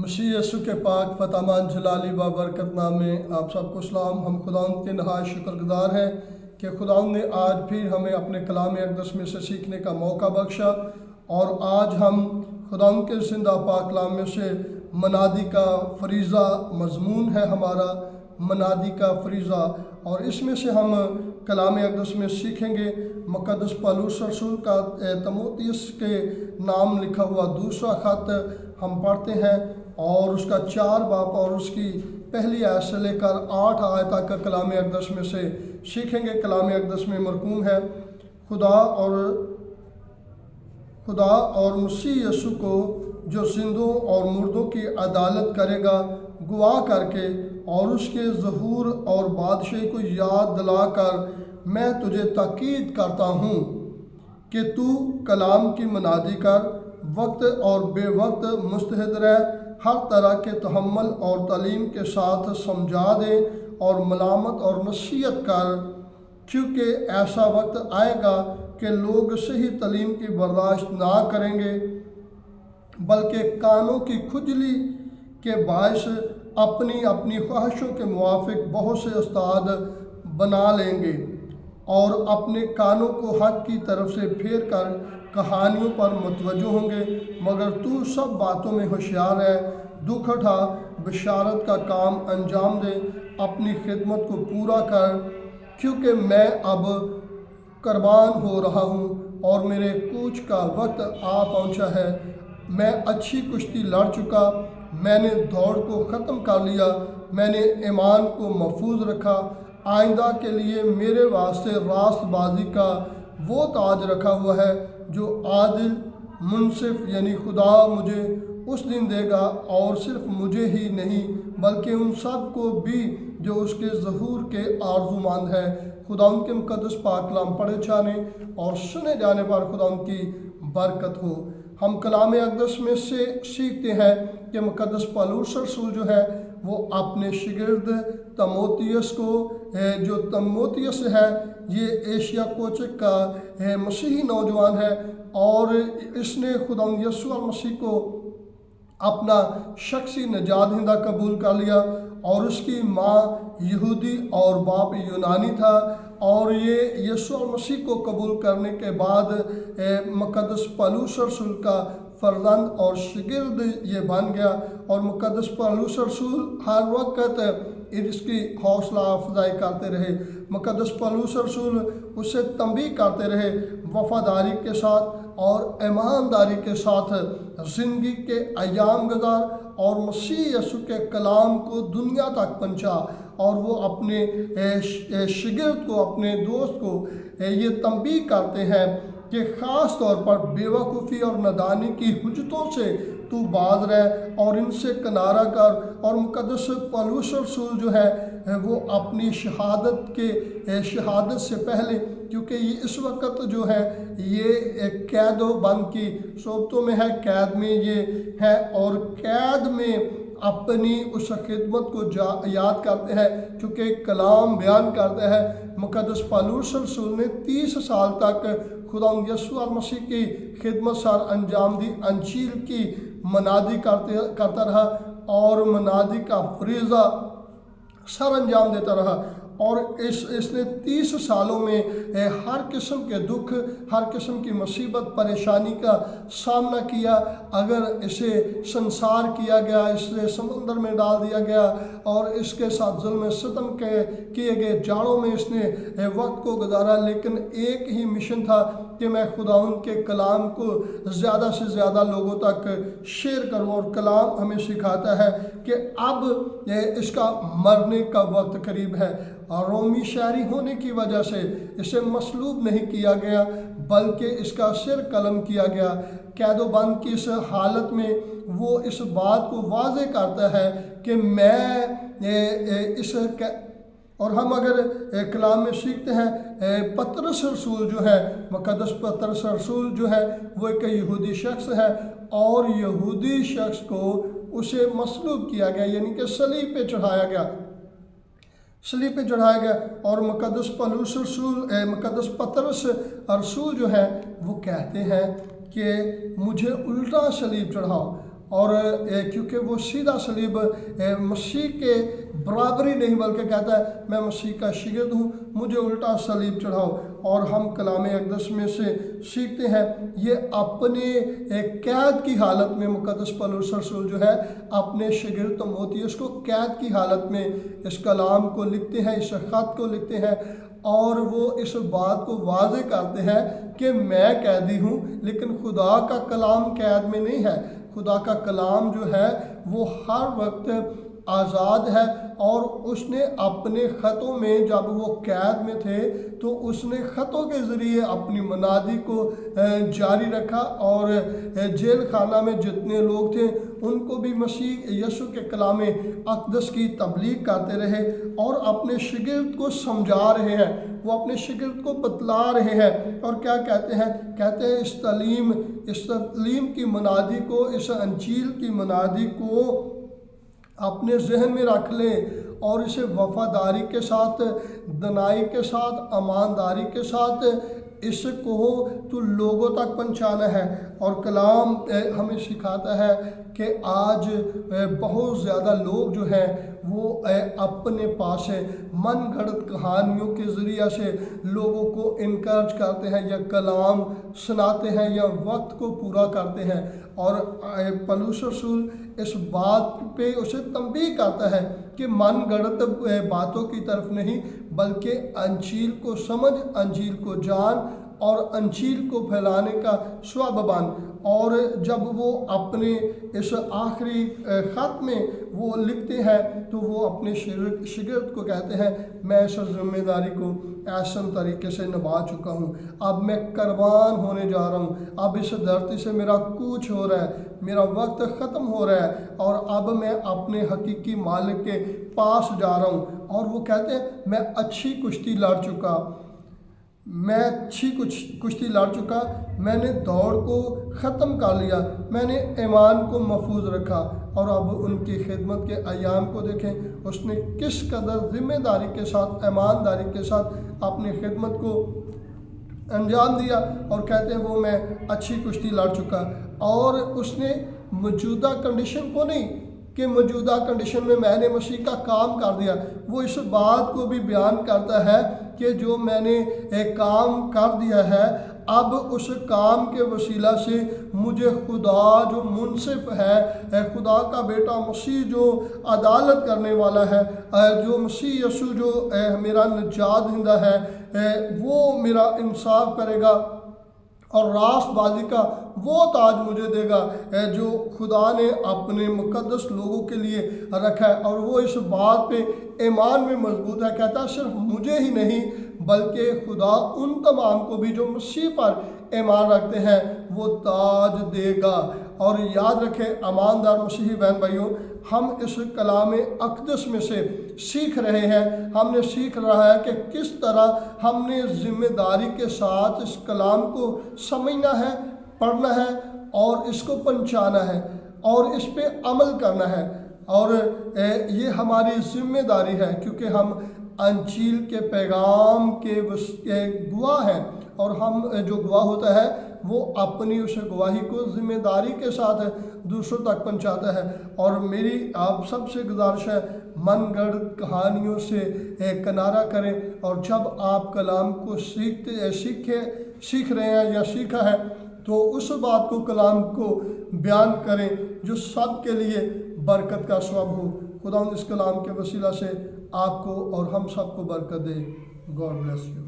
مسیح یسوع کے پاک فتامان جلالی بابرکت نام میں آپ سب کو سلام۔ ہم خداوند کے نہایت شکر گزار ہیں کہ خداوند نے آج پھر ہمیں اپنے کلام اقدس میں سے سیکھنے کا موقع بخشا، اور آج ہم خداوند کے زندہ پاک کلام میں سے منادی کا فریضہ مضمون ہے ہمارا، منادی کا فریضہ، اور اس میں سے ہم کلام اقدس میں سیکھیں گے مقدس پولس رسول کا تیموتھیوس کے نام لکھا ہوا دوسرا خط ہم پڑھتے ہیں، اور اس کا 4 باب اور اس کی پہلی آیت سے لے کر 8 آیت تک کا کلام اقدس میں سے سیکھیں گے۔ کلام اقدس میں مرقوم ہے، خدا اور مسیح یسوع کو جو زندوں اور مردوں کی عدالت کرے گا گواہ کر کے، اور اس کے ظہور اور بادشاہی کو یاد دلا کر میں تجھے تاکید کرتا ہوں کہ تو کلام کی منادی کر، وقت اور بے وقت مستعد رہ، ہر طرح کے تحمل اور تعلیم کے ساتھ سمجھا دے اور ملامت اور نصیحت کر، کیونکہ ایسا وقت آئے گا کہ لوگ صحیح تعلیم کی برداشت نہ کریں گے، بلکہ کانوں کی کھجلی کے باعث اپنی اپنی خواہشوں کے موافق بہت سے استاد بنا لیں گے، اور اپنے کانوں کو حق کی طرف سے پھیر کر کہانیوں پر متوجہ ہوں گے۔ مگر تو سب باتوں میں ہوشیار ہے، دکھ اٹھا، بشارت کا کام انجام دے، اپنی خدمت کو پورا کر، کیونکہ میں اب قربان ہو رہا ہوں اور میرے کوچ کا وقت آ پہنچا ہے۔ میں اچھی کشتی لڑ چکا، میں نے دوڑ کو ختم کر لیا، میں نے ایمان کو محفوظ رکھا۔ آئندہ کے لیے میرے واسطے راست بازی کا وہ تاج رکھا ہوا ہے جو عادل منصف یعنی خدا مجھے اس دن دے گا، اور صرف مجھے ہی نہیں بلکہ ان سب کو بھی جو اس کے ظہور کے آرزومند ہے۔ خدا ان کے مقدس پاک کلام پڑھے جانے اور سنے جانے پر خدا ان کی برکت ہو۔ ہم کلام اقدس میں سے سیکھتے ہیں کہ مقدس پولس رسول جو ہے وہ اپنے شاگرد تیموتھیوس کو، جو تیموتھیوس ہے یہ ایشیا کوچک کا مسیحی نوجوان ہے، اور اس نے خدا یسوع مسیح کو اپنا شخصی نجات دہندہ قبول کر لیا، اور اس کی ماں یہودی اور باپ یونانی تھا، اور یہ یسوع مسیح کو قبول کرنے کے بعد مقدس پولس رسول کا فرزند اور شاگرد یہ بن گیا، اور مقدس پولس رسول ہر وقت اس کی حوصلہ افزائی کرتے رہے۔ مقدس پولس رسول اسے تنبیہ کرتے رہے، وفاداری کے ساتھ اور ایمانداری کے ساتھ زندگی کے ایام گزار، اور مسیح یسوع کے کلام کو دنیا تک پہنچا، اور وہ اپنے شاگرد کو، اپنے دوست کو یہ تنبیہ کرتے ہیں کہ خاص طور پر بے وقوفی اور نادانی کی حجتوں سے تو باز رہ اور ان سے کنارہ کر۔ اور مقدس پولس رسول جو ہے وہ اپنی شہادت سے پہلے، کیونکہ یہ اس وقت جو ہے یہ قید و بند کی صورتوں میں ہے، قید میں یہ ہے، اور قید میں اپنی اس خدمت کو یاد کرتے ہیں، چونکہ کلام بیان کرتا ہے۔ مقدس پولس رسول نے 30 سال تک خدا یسوع مسیح کی خدمت سر انجام دی، انجیل کی منادی کرتا رہا، اور منادی کا فریضہ سر انجام دیتا رہا، اور اس نے 30 سالوں میں ہر قسم کے دکھ، ہر قسم کی مصیبت پریشانی کا سامنا کیا۔ اگر اسے سنسار کیا گیا، اسے سمندر میں ڈال دیا گیا، اور اس کے ساتھ ظلم ستم کیے گئے، جاڑوں میں اس نے وقت کو گزارا، لیکن ایک ہی مشن تھا کہ میں خداوند کے کلام کو زیادہ سے زیادہ لوگوں تک شیئر کروں، اور کلام ہمیں سکھاتا ہے کہ اب اس کا مرنے کا وقت قریب ہے، اور رومی شہری ہونے کی وجہ سے اسے مصلوب نہیں کیا گیا بلکہ اس کا سر قلم کیا گیا۔ قید و بند کی اس حالت میں وہ اس بات کو واضح کرتا ہے کہ میں اور ہم اگر کلام میں سیکھتے ہیں پطرس رسول جو ہے، مقدس پطرس رسول جو ہے وہ ایک یہودی شخص ہے، اور یہودی شخص کو اسے مصلوب کیا گیا، یعنی کہ صلیب پہ چڑھایا گیا، اور مقدس پطرس رسول جو ہے وہ کہتے ہیں کہ مجھے الٹا صلیب چڑھاؤ، اور کیونکہ وہ سیدھا سلیب مسیح کے برابری نہیں بلکہ کہتا ہے میں مسیح کا شاگرد ہوں، مجھے الٹا سلیب چڑھاؤ۔ اور ہم کلام اقدس میں سے سیکھتے ہیں یہ اپنے قید کی حالت میں مقدس پولس رسول جو ہے اپنے شاگرد تیموتھیوس کو قید کی حالت میں اس کلام کو لکھتے ہیں، اس خط کو لکھتے ہیں، اور وہ اس بات کو واضح کرتے ہیں کہ میں قیدی ہوں لیکن خدا کا کلام قید میں نہیں ہے۔ خدا کا کلام جو ہے وہ ہر وقت آزاد ہے، اور اس نے اپنے خطوں میں جب وہ قید میں تھے تو اس نے خطوں کے ذریعے اپنی منادی کو جاری رکھا، اور جیل خانہ میں جتنے لوگ تھے ان کو بھی مسیح یسوع کے کلام اقدس کی تبلیغ کرتے رہے اور اپنے شاگرد کو سمجھا رہے ہیں، وہ اپنے شاگرد کو بتلا رہے ہیں۔ اور کیا کہتے ہیں؟ کہتے ہیں اس تعلیم کی منادی کو، اس انجیل کی منادی کو اپنے ذہن میں رکھ لیں اور اسے وفاداری کے ساتھ، دنائی کے ساتھ، ایمانداری کے ساتھ اس کو تو لوگوں تک پہنچانا ہے۔ اور کلام ہمیں سکھاتا ہے کہ آج بہت زیادہ لوگ جو ہیں وہ اپنے پاس من گھڑت کہانیوں کے ذریعے سے لوگوں کو انکرج کرتے ہیں یا کلام سناتے ہیں یا وقت کو پورا کرتے ہیں، اور پولس رسول اس بات پہ اسے تنبیہ کرتا ہے کہ من گھڑت باتوں کی طرف نہیں بلکہ انجیل کو سمجھ، انجیل کو جان اور انجیل کو پھیلانے کا سبب بن۔ اور جب وہ اپنے اس آخری خط میں وہ لکھتے ہیں تو وہ اپنے شاگرد کو کہتے ہیں میں اس ذمہ داری کو احسن طریقے سے نبھا چکا ہوں، اب میں قربان ہونے جا رہا ہوں، اب اس دھرتی سے میرا کوچ ہو رہا ہے، میرا وقت ختم ہو رہا ہے، اور اب میں اپنے حقیقی مالک کے پاس جا رہا ہوں۔ اور وہ کہتے ہیں میں اچھی کشتی لڑ چکا، میں نے دوڑ کو ختم کر لیا، میں نے ایمان کو محفوظ رکھا۔ اور اب ان کی خدمت کے ایام کو دیکھیں، اس نے کس قدر ذمہ داری کے ساتھ، ایمانداری کے ساتھ اپنی خدمت کو انجام دیا، اور کہتے ہیں وہ میں اچھی کشتی لڑ چکا۔ اور اس نے موجودہ کنڈیشن کو نہیں کہ موجودہ کنڈیشن میں نے مسیح کا کام کر دیا، وہ اس بات کو بھی بیان کرتا ہے کہ جو میں نے ایک کام کر دیا ہے اب اس کام کے وسیلہ سے مجھے خدا جو منصف ہے، خدا کا بیٹا مسیح جو عدالت کرنے والا ہے، جو مسیح یسوع جو میرا نجات دہندہ ہے، وہ میرا انصاف کرے گا اور راست بازی کا وہ تاج مجھے دے گا جو خدا نے اپنے مقدس لوگوں کے لیے رکھا ہے۔ اور وہ اس بات پہ ایمان میں مضبوط ہے، کہتا ہے صرف مجھے ہی نہیں بلکہ خدا ان تمام کو بھی جو مسیح پر ایمان رکھتے ہیں وہ تاج دے گا۔ اور یاد رکھیں ایماندار مسیحی بہن بھائیوں، ہم اس کلام اقدس میں سے سیکھ رہے ہیں، ہم نے سیکھ رہا ہے کہ کس طرح ہم نے ذمہ داری کے ساتھ اس کلام کو سمجھنا ہے، پڑھنا ہے اور اس کو پہنچانا ہے اور اس پہ عمل کرنا ہے۔ اور یہ ہماری ذمہ داری ہے کیونکہ ہم انجیل کے پیغام کے گواہ ہیں، اور ہم جو گواہ ہوتا ہے وہ اپنی اس گواہی کو ذمہ داری کے ساتھ دوسروں تک پہنچاتا ہے۔ اور میری آپ سب سے گزارش ہے من گھڑت کہانیوں سے کنارہ کریں، اور جب آپ کلام کو سیکھ رہے ہیں یا سیکھا ہے تو اس بات کو، کلام کو بیان کریں جو سب کے لیے برکت کا سبب ہو۔ خدا اس کلام کے وسیلہ سے آپ کو اور ہم سب کو برکت دے۔ God bless you.